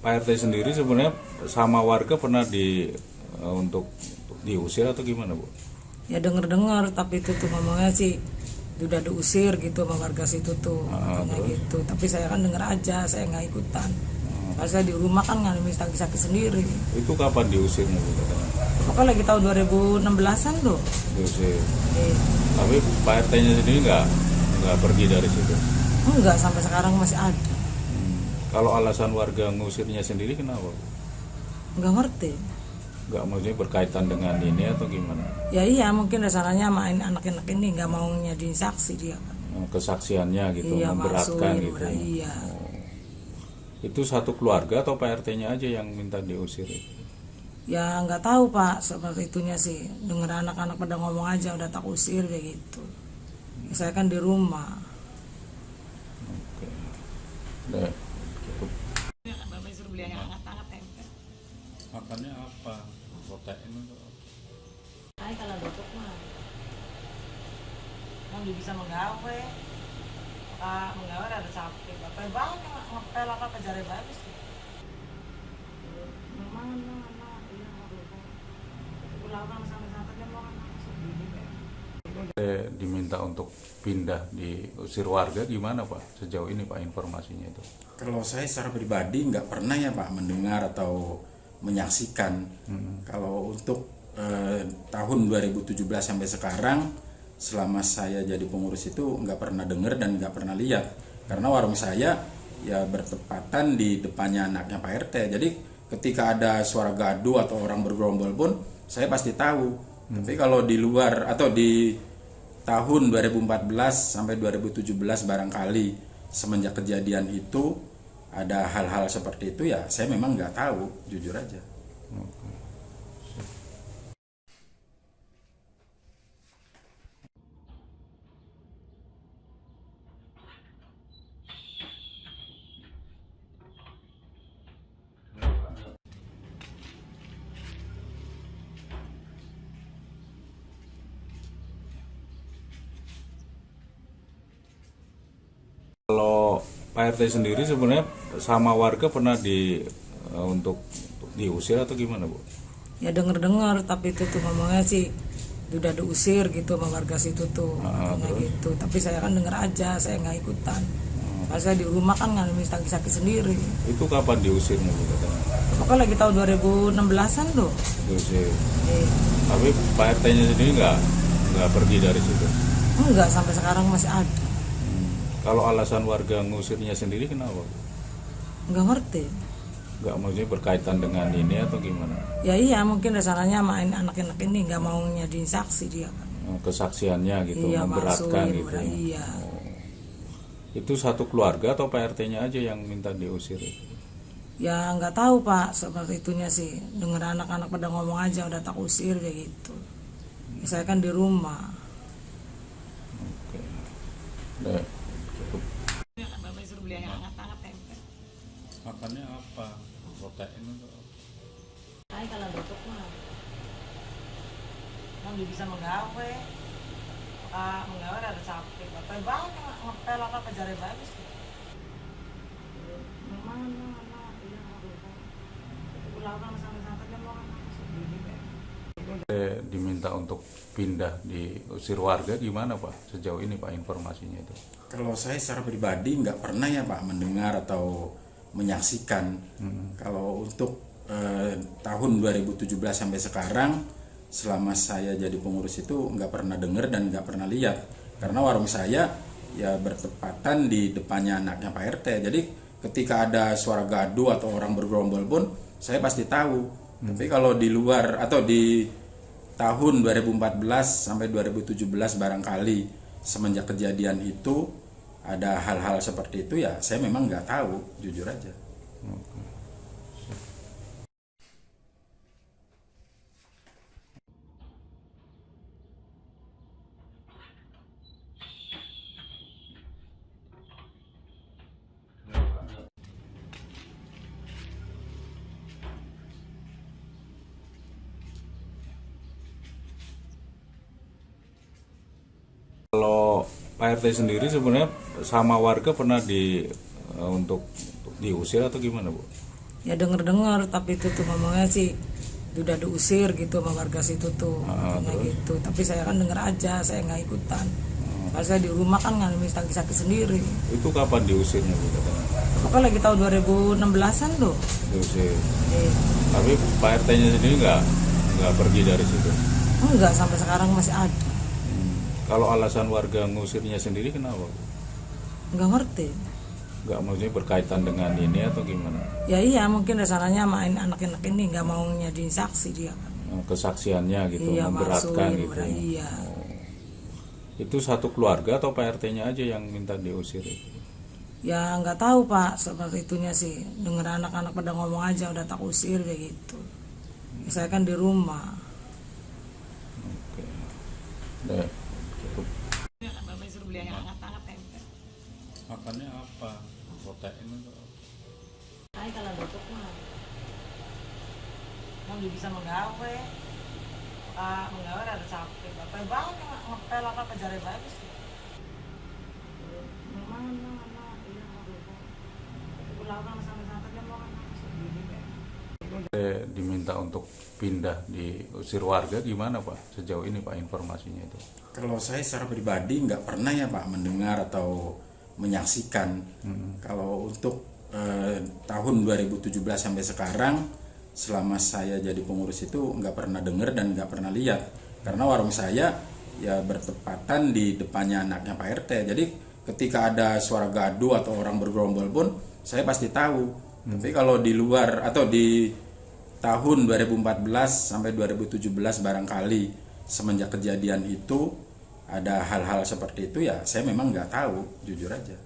Pak RT sendiri sebenarnya sama warga pernah untuk diusir atau gimana, Bu? Ya dengar-dengar, tapi itu tuh ngomongnya sih udah diusir gitu sama warga situ tuh, katanya gitu. Tapi saya kan denger aja, saya nggak ikutan. Pas saya di rumah kan ngalamin sakit-sakit sendiri. Itu kapan diusirnya, Bu, katanya? Pokoknya lagi tahun 2016-an tuh. Diusir. Iya. Tapi Pak RT-nya sendiri nggak pergi dari situ. Enggak, sampai sekarang masih ada. Kalau alasan warga ngusirnya sendiri kenapa, Bu? Enggak ngerti. Nggak, maksudnya berkaitan dengan ini atau gimana? Ya iya, mungkin dasarnya main anak-anak ini nggak mau jadi saksi dia kan. Kesaksiannya gitu, Iya, memberatkan maksuin, gitu. Iya. Itu satu keluarga atau Pak RT-nya aja yang minta diusir? Ya nggak tahu Pak, seperti itunya sih. Dengar anak-anak pada ngomong aja udah tak usir kayak gitu. Ya, saya kan di rumah. Oke. Udah, cukup. Bapak suruh beli yang hangat-hangat tempe. Makannya apa? Protein atau apa? Ay, kalau duduk mah kan dia bisa menggawe. Pak menggawe ada capek. Bapak banget ngepel apa kejar bagus sih. Mana iya pulang sama santannya mau Diminta untuk pindah diusir warga gimana, Pak? Sejauh ini Pak informasinya itu? Kalau saya secara pribadi nggak pernah ya Pak mendengar atau menyaksikan. Kalau untuk tahun 2017 sampai sekarang, selama saya jadi pengurus itu nggak pernah dengar dan nggak pernah lihat. Karena warung saya ya bertepatan di depannya anaknya Pak RT. Jadi ketika ada suara gaduh atau orang bergerombol pun saya pasti tahu. Tapi kalau di luar atau di tahun 2014 sampai 2017 barangkali semenjak kejadian itu ada hal-hal seperti itu, ya saya memang nggak tahu, jujur aja. Kalau Pak RT sendiri sebenarnya sama warga pernah untuk diusir atau gimana, Bu? Ya dengar-dengar, tapi itu tuh ngomongnya sih udah diusir gitu sama warga situ tuh, katanya gitu. Tapi saya kan denger aja, saya nggak ikutan. Pas saya di rumah kan ngalamin sakit-sakit sendiri. Itu kapan diusirnya, Bu, katanya? Pokoknya lagi tahun 2016-an tuh. Diusir. Iya. Tapi Pak RT-nya sendiri nggak pergi dari situ. Enggak, sampai sekarang masih ada. Kalau alasan warga ngusirnya sendiri kenapa, Bu? Enggak ngerti. Nggak, maksudnya berkaitan dengan ini atau gimana? Ya iya, mungkin dasarnya main anak-anak ini nggak mau jadi saksi dia kan. Kesaksiannya gitu, Iya, memberatkan maksuin, gitu. Iya. Itu satu keluarga atau Pak RT-nya aja yang minta diusir? Ya nggak tahu Pak, seperti itunya sih. Dengar anak-anak pada ngomong aja udah tak usir kayak gitu. Ya, saya kan di rumah. Oke. Udah, cukup. Bapak suruh beli yang hangat-hangat tempe. Makannya apa? Protein atau apa? Ay, kalau duduk mah kan dia bisa menggawe. Pak menggawe ada capek. Bapak banget ngepel apa kejar bagus sih. Mana iya pulang sama santannya mau Diminta untuk pindah diusir warga gimana, Pak? Sejauh ini Pak informasinya itu? Kalau saya secara pribadi nggak pernah ya Pak mendengar atau menyaksikan. Kalau untuk tahun 2017 sampai sekarang, selama saya jadi pengurus itu nggak pernah dengar dan nggak pernah lihat. Karena warung saya ya bertepatan di depannya anaknya Pak RT. Jadi ketika ada suara gaduh atau orang bergerombol pun saya pasti tahu. Tapi kalau di luar atau di tahun 2014 sampai 2017 barangkali semenjak kejadian itu ada hal-hal seperti itu, ya saya memang nggak tahu, jujur aja. Kalau Pak RT sendiri sebenarnya sama warga pernah untuk diusir atau gimana, Bu? Ya dengar tapi itu tuh ngomongnya sih udah diusir gitu sama warga situ tuh, katanya gitu. Tapi saya kan denger aja, saya nggak ikutan. Karena saya di rumah kan ngalamin sakit sendiri. Itu kapan diusirnya Bu katanya? Pokoknya lagi tahun 2016-an tuh. Diusir. Iya. Tapi Pak RT-nya sendiri nggak pergi dari situ. Enggak, sampai sekarang masih ada. Kalau alasan warga ngusirnya sendiri kenapa? Enggak ngerti. Nggak, maksudnya berkaitan dengan ini atau gimana? Ya iya, mungkin dasarnya main anak-anak ini nggak mau nyadiin saksi dia kan. Kesaksiannya gitu, Iya, memberatkan maksuin, gitu. iya. Itu satu keluarga atau Pak RT-nya aja yang minta diusir? Ya nggak tahu Pak, seperti itunya sih. Dengar anak-anak pada ngomong aja udah tak usir kayak gitu. Ya, saya kan di rumah. Oke. Udah, cukup. Bapak suruh beli yang hangat-hangat tempe. Makannya apa? Protein atau apa? Nah, kalau tutup mah. Mau bisa menggawe. Menggawe ada capek. Bapak banyak ngepel apa kejar bagus. Mana iya pulang sama-sama dia mau Diminta untuk pindah diusir warga gimana Pak? Sejauh ini Pak informasinya itu? Kalau saya secara pribadi nggak pernah ya Pak mendengar atau menyaksikan. Kalau untuk tahun 2017 sampai sekarang, selama saya jadi pengurus itu nggak pernah dengar dan nggak pernah lihat. Karena warung saya ya bertepatan di depannya anaknya Pak RT. Jadi ketika ada suara gaduh atau orang bergerombol pun saya pasti tahu. Tapi kalau di luar atau di tahun 2014 sampai 2017 barangkali semenjak kejadian itu ada hal-hal seperti itu, ya saya memang nggak tahu, jujur aja.